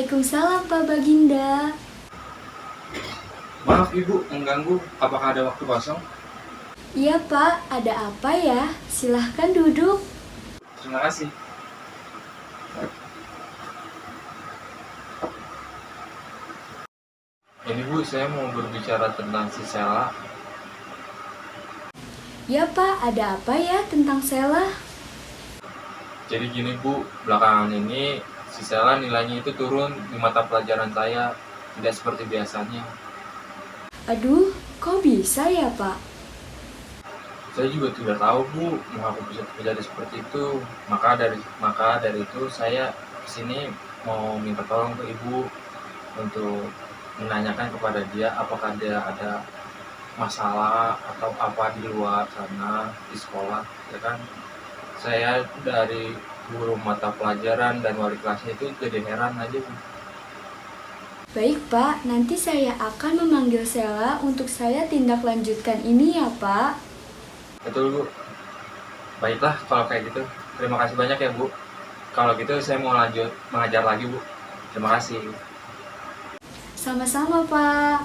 Waalaikumsalam Pak Baginda. Maaf Ibu, mengganggu. Apakah ada waktu kosong? Iya Pak, ada apa ya? Silahkan duduk. Terima kasih. Ini Bu, saya mau berbicara tentang si Sela. Ya Pak, ada apa ya tentang Sela? Jadi gini Bu, belakangan ini si Sela nilainya itu turun di mata pelajaran saya. Tidak seperti biasanya. Aduh, kok bisa ya Pak? Saya juga tidak tahu Bu, mengapa bisa terjadi seperti itu. Maka dari itu saya kesini mau minta tolong ke Ibu untuk menanyakan kepada dia apakah dia ada masalah atau apa di luar sana di sekolah, ya kan? Saya dari guru mata pelajaran dan wali kelasnya itu jadi heran aja Bu. Baik Pak, nanti saya akan memanggil Sela untuk saya tindak lanjutkan ini ya Pak. Betul Bu. Baiklah kalau kayak gitu. Terima kasih banyak ya Bu. Kalau gitu saya mau lanjut mengajar lagi Bu. Terima kasih. Sama-sama Pak.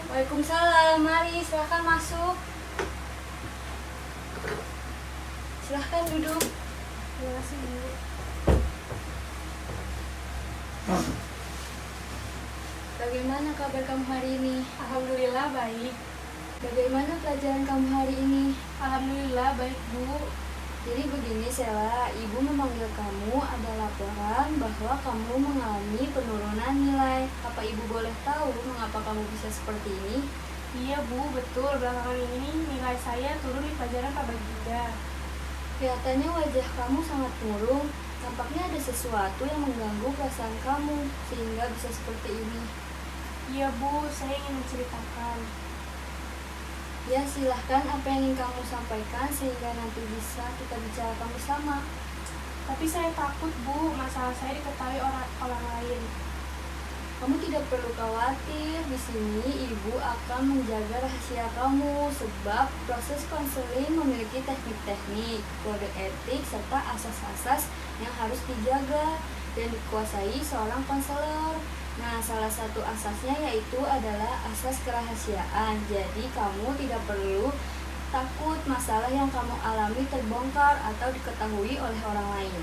Waalaikumsalam, mari silahkan masuk. Silahkan duduk. Terima kasih Bu. Bagaimana kabar kamu hari ini? Alhamdulillah baik. Bagaimana pelajaran kamu hari ini? Alhamdulillah baik Bu. Jadi begini Sela, ibu memanggil kamu ada laporan bahwa kamu mengalami penurunan nilai. Apa ibu boleh tahu mengapa kamu bisa seperti ini? Iya Bu, betul. Belakangan ini nilai saya turun di pelajaran Pak Baginda. Kelihatannya wajah kamu sangat murung. Tampaknya ada sesuatu yang mengganggu perasaan kamu sehingga bisa seperti ini. Iya Bu, saya ingin menceritakan. Ya silahkan apa yang ingin kamu sampaikan sehingga nanti bisa kita bicarakan bersama. Tapi saya takut Bu, masalah saya diketahui orang lain. Kamu tidak perlu khawatir, di sini ibu akan menjaga rahasia kamu sebab proses konseling memiliki teknik-teknik, kode etik, serta asas-asas yang harus dijaga dan dikuasai seorang konselor. Nah, salah satu asasnya yaitu adalah asas kerahasiaan. Jadi, kamu tidak perlu takut masalah yang kamu alami terbongkar atau diketahui oleh orang lain.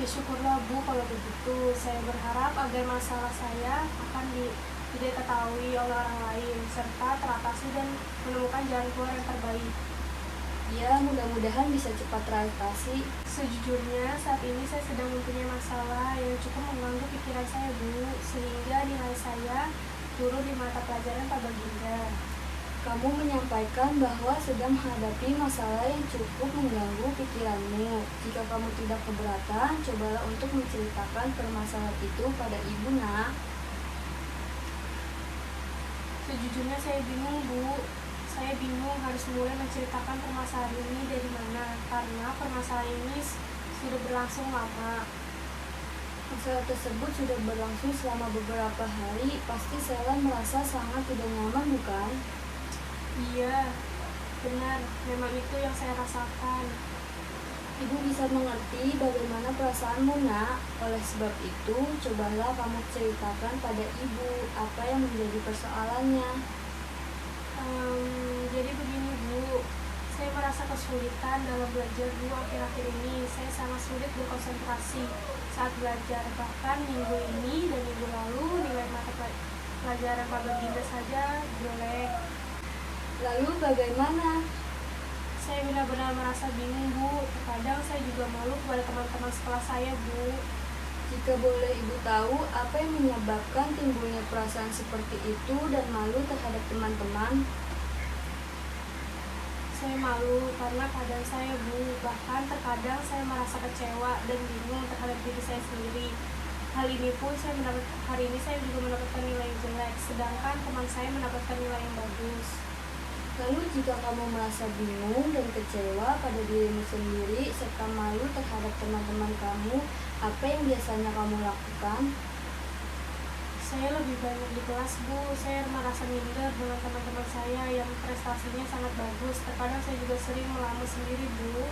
Ya syukurlah Bu kalau begitu. Saya berharap agar masalah saya akan tidak diketahui oleh orang lain serta teratasi dan menemukan jalan keluar yang terbaik. Ya, mudah-mudahan bisa cepat teratasi. Sejujurnya saat ini saya sedang mempunyai masalah yang cukup mengganggu pikiran saya Bu, sehingga nilai saya turun di mata pelajaran Pak Baginda. Kamu menyampaikan bahwa sedang menghadapi masalah yang cukup mengganggu pikiranmu. Jika kamu tidak keberatan, cobalah untuk menceritakan permasalahan itu pada ibu, nak. Sejujurnya saya bingung Bu. Saya bingung harus mulai menceritakan permasalahan ini dari mana, karena permasalahan ini sudah berlangsung lama. Masalah tersebut sudah berlangsung selama beberapa hari. Pasti Sela merasa sangat tidak nyaman, bukan? Iya, benar. Memang itu yang saya rasakan. Ibu bisa mengerti bagaimana perasaanmu, nak. Oleh sebab itu, cobalah kamu ceritakan pada ibu apa yang menjadi persoalannya. Jadi begini Bu, saya merasa kesulitan dalam belajar Bu akhir-akhir ini. Saya sangat sulit berkonsentrasi saat belajar. Bahkan minggu ini dan minggu lalu nilai mata pelajaran Pak Baginda saja jelek. Lalu bagaimana? Saya benar-benar merasa bingung Bu. Terkadang saya juga malu kepada teman-teman sekolah saya Bu. Jika boleh ibu tahu apa yang menyebabkan timbulnya perasaan seperti itu dan malu terhadap teman-teman? Saya malu karena keadaan saya Bu. Bahkan terkadang saya merasa kecewa dan bingung terhadap diri saya sendiri. Hari ini saya juga mendapatkan nilai yang jelek, sedangkan teman saya mendapatkan nilai yang bagus. Lalu jika kamu merasa bingung dan kecewa pada dirimu sendiri serta malu terhadap teman-teman kamu, apa yang biasanya kamu lakukan? Saya lebih banyak di kelas, Bu. Saya merasa minder dengan teman-teman saya yang prestasinya sangat bagus. Terkadang saya juga sering melamun sendiri, Bu.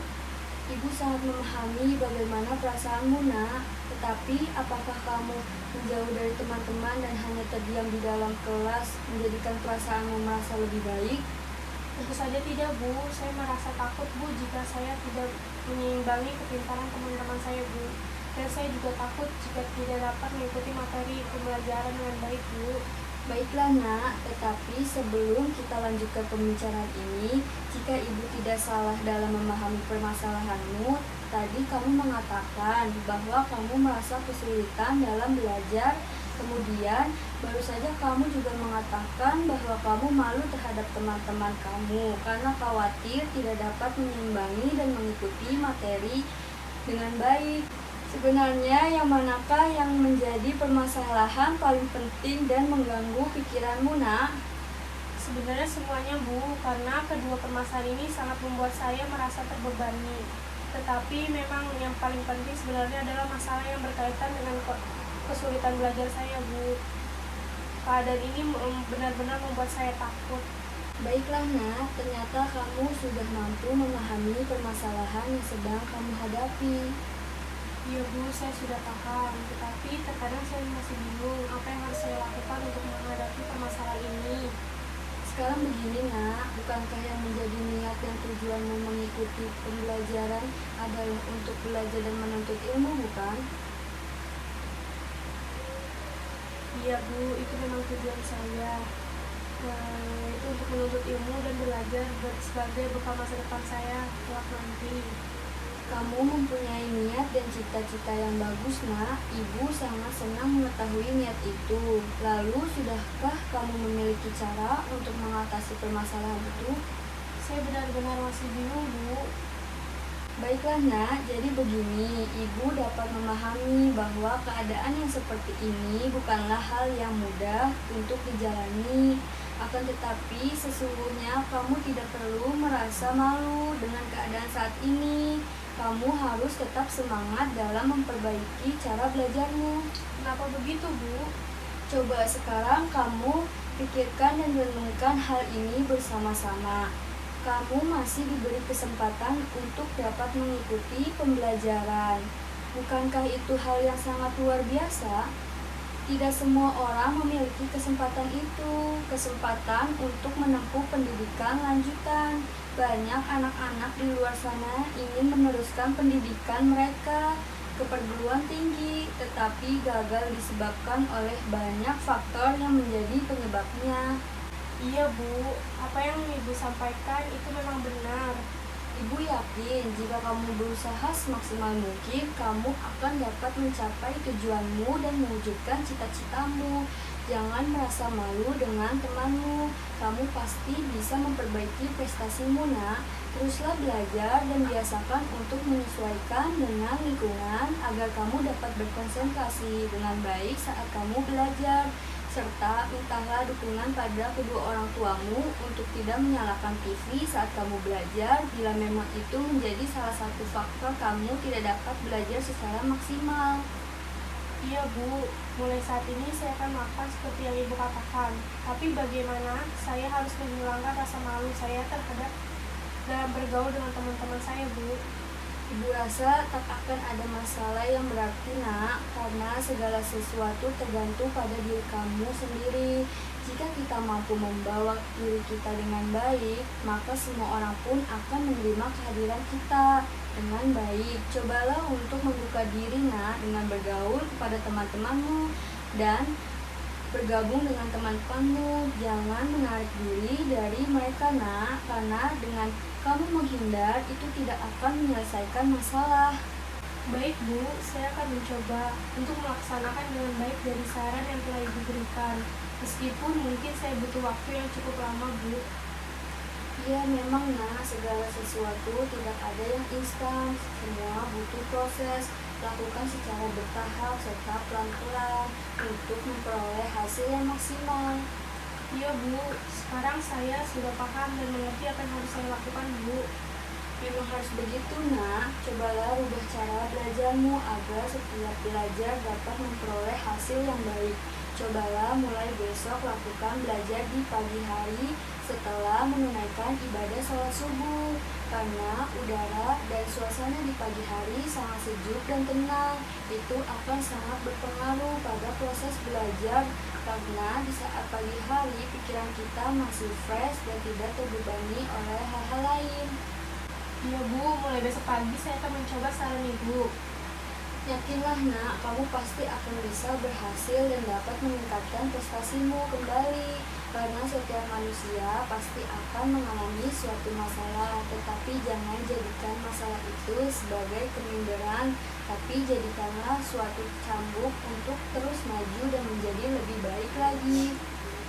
Ibu sangat memahami bagaimana perasaanmu, nak. Tetapi, apakah kamu menjauh dari teman-teman dan hanya terdiam di dalam kelas menjadikan perasaanmu merasa lebih baik? Tentu saja tidak, Bu. Saya merasa takut, Bu, jika saya tidak menyeimbangi kepintaran teman-teman saya, Bu. Dan saya juga takut jika tidak dapat mengikuti materi pembelajaran dengan baik, Bu. Baiklah, nak. Tetapi sebelum kita lanjutkan pembicaraan ini, jika ibu tidak salah dalam memahami permasalahanmu, tadi kamu mengatakan bahwa kamu merasa kesulitan dalam belajar. Kemudian, baru saja kamu juga mengatakan bahwa kamu malu terhadap teman-teman kamu karena khawatir tidak dapat menyeimbangi dan mengikuti materi dengan baik. Sebenarnya yang manakah yang menjadi permasalahan paling penting dan mengganggu pikiranmu, nak? Sebenarnya semuanya, Bu, karena kedua permasalahan ini sangat membuat saya merasa terbebani. Tetapi memang yang paling penting sebenarnya adalah masalah yang berkaitan dengan kesulitan belajar saya, Bu. Keadaan ini benar-benar membuat saya takut. Baiklah, nak. Ternyata kamu sudah mampu memahami permasalahan yang sedang kamu hadapi. Iya, Bu, saya sudah paham. Tetapi terkadang saya masih bingung apa yang harus saya lakukan untuk menghadapi permasalahan ini. Sekarang begini, nak. Bukankah yang menjadi niat dan tujuanmu mengikuti pembelajaran adalah untuk belajar dan menuntut ilmu, bukan? Iya, Bu, itu memang tujuan saya. Itu untuk menuntut ilmu dan belajar sebagai bekal masa depan saya kelak nanti. Kamu mempunyai niat dan cita-cita yang bagus, nak. Ibu sangat senang mengetahui niat itu. Lalu, sudahkah kamu memiliki cara untuk mengatasi permasalahan itu? Saya benar-benar masih bingung, Bu. Baiklah, nak. Jadi begini, ibu dapat memahami bahwa keadaan yang seperti ini bukanlah hal yang mudah untuk dijalani. Akan tetapi, sesungguhnya kamu tidak perlu merasa malu dengan keadaan saat ini. Kamu harus tetap semangat dalam memperbaiki cara belajarmu. Kenapa begitu, Bu? Coba sekarang kamu pikirkan dan renungkan hal ini bersama-sama. Kamu masih diberi kesempatan untuk dapat mengikuti pembelajaran. Bukankah itu hal yang sangat luar biasa? Tidak semua orang memiliki kesempatan itu, kesempatan untuk menempuh pendidikan lanjutan. Banyak anak-anak di luar sana ingin meneruskan pendidikan mereka ke perguruan tinggi, tetapi gagal disebabkan oleh banyak faktor yang menjadi penyebabnya. Iya, Bu, apa yang Ibu sampaikan itu memang benar. Ibu yakin jika kamu berusaha semaksimal mungkin, kamu akan dapat mencapai tujuanmu dan mewujudkan cita-citamu. Jangan merasa malu dengan temanmu. Kamu pasti bisa memperbaiki prestasimu, nak. Teruslah belajar dan biasakan untuk menyesuaikan dengan lingkungan agar kamu dapat berkonsentrasi dengan baik saat kamu belajar. Serta mintalah dukungan pada kedua orang tuamu untuk tidak menyalakan TV saat kamu belajar bila memang itu menjadi salah satu faktor kamu tidak dapat belajar secara maksimal. Iya, Bu, mulai saat ini saya akan melakukan seperti yang Ibu katakan. Tapi bagaimana saya harus menghilangkan rasa malu saya terhadap dalam bergaul dengan teman-teman saya, Bu? Ibu rasa tak akan ada masalah yang berarti, nak, karena segala sesuatu tergantung pada diri kamu sendiri. Jika kita mampu membawa diri kita dengan baik, maka semua orang pun akan menerima kehadiran kita dengan baik. Cobalah untuk membuka diri, nak, dengan bergaul kepada teman-temanmu dan bergabung dengan teman-temanmu. Jangan menarik diri dari mereka, nak, karena dengan kamu menghindar itu tidak akan menyelesaikan masalah. Baik, Bu, saya akan mencoba untuk melaksanakan dengan baik dari saran yang telah Ibu berikan. Meskipun mungkin saya butuh waktu yang cukup lama, Bu. Ya, memang, nak, segala sesuatu tidak ada yang instan. Semua butuh proses. Lakukan secara bertahap serta pelan-pelan untuk memperoleh hasil yang maksimal. Iya, Bu, sekarang saya sudah paham dan mengerti apa yang harus saya lakukan, Bu. Memang harus begitu, nak. Cobalah rubah cara belajarmu agar setiap belajar dapat memperoleh hasil yang baik. Cobalah mulai besok lakukan belajar di pagi hari setelah menunaikan ibadah sholat subuh, karena udara dan suasana di pagi hari sangat sejuk dan tenang. Itu akan sangat berpengaruh pada proses belajar, karena di saat pagi hari pikiran kita masih fresh dan tidak terbebani oleh hal-hal lain. Iya Bu, mulai besok pagi saya akan mencoba saran Ibu. Yakinlah nak, kamu pasti akan bisa berhasil dan dapat meningkatkan prestasimu kembali. Karena setiap manusia pasti akan mengalami suatu masalah, tetapi jangan jadikan masalah itu sebagai keminderan, tapi jadikanlah suatu cambuk untuk terus maju dan menjadi lebih baik lagi.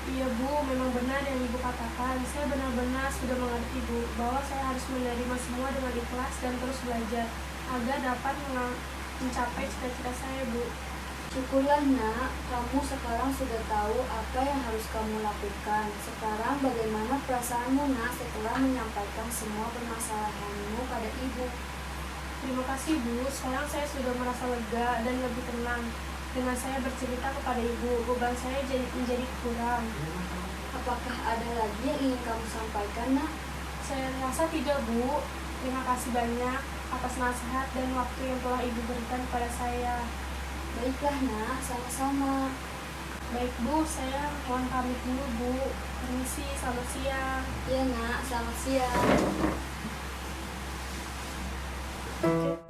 Iya Bu, memang benar yang Ibu katakan. Saya benar-benar sudah mengerti Bu, bahwa saya harus menerima semua dengan ikhlas dan terus belajar, agar dapat mencapai cita-cita saya Bu. Syukurlah nak, kamu sekarang sudah tahu apa yang harus kamu lakukan. Sekarang bagaimana perasaanmu nak setelah menyampaikan semua permasalahanmu pada ibu? Terima kasih Bu, sekarang saya sudah merasa lega dan lebih tenang. Dengan saya bercerita kepada Ibu, beban saya menjadi kurang. Apakah ada lagi yang ingin kamu sampaikan nak? Saya rasa tidak Bu. Terima kasih banyak atas nasihat dan waktu yang telah Ibu berikan kepada saya. Baiklah nak, sama-sama. Baik Bu, saya mohon pamit dulu Bu. Permisi, selamat siang. Iya nak, selamat siang. Oke.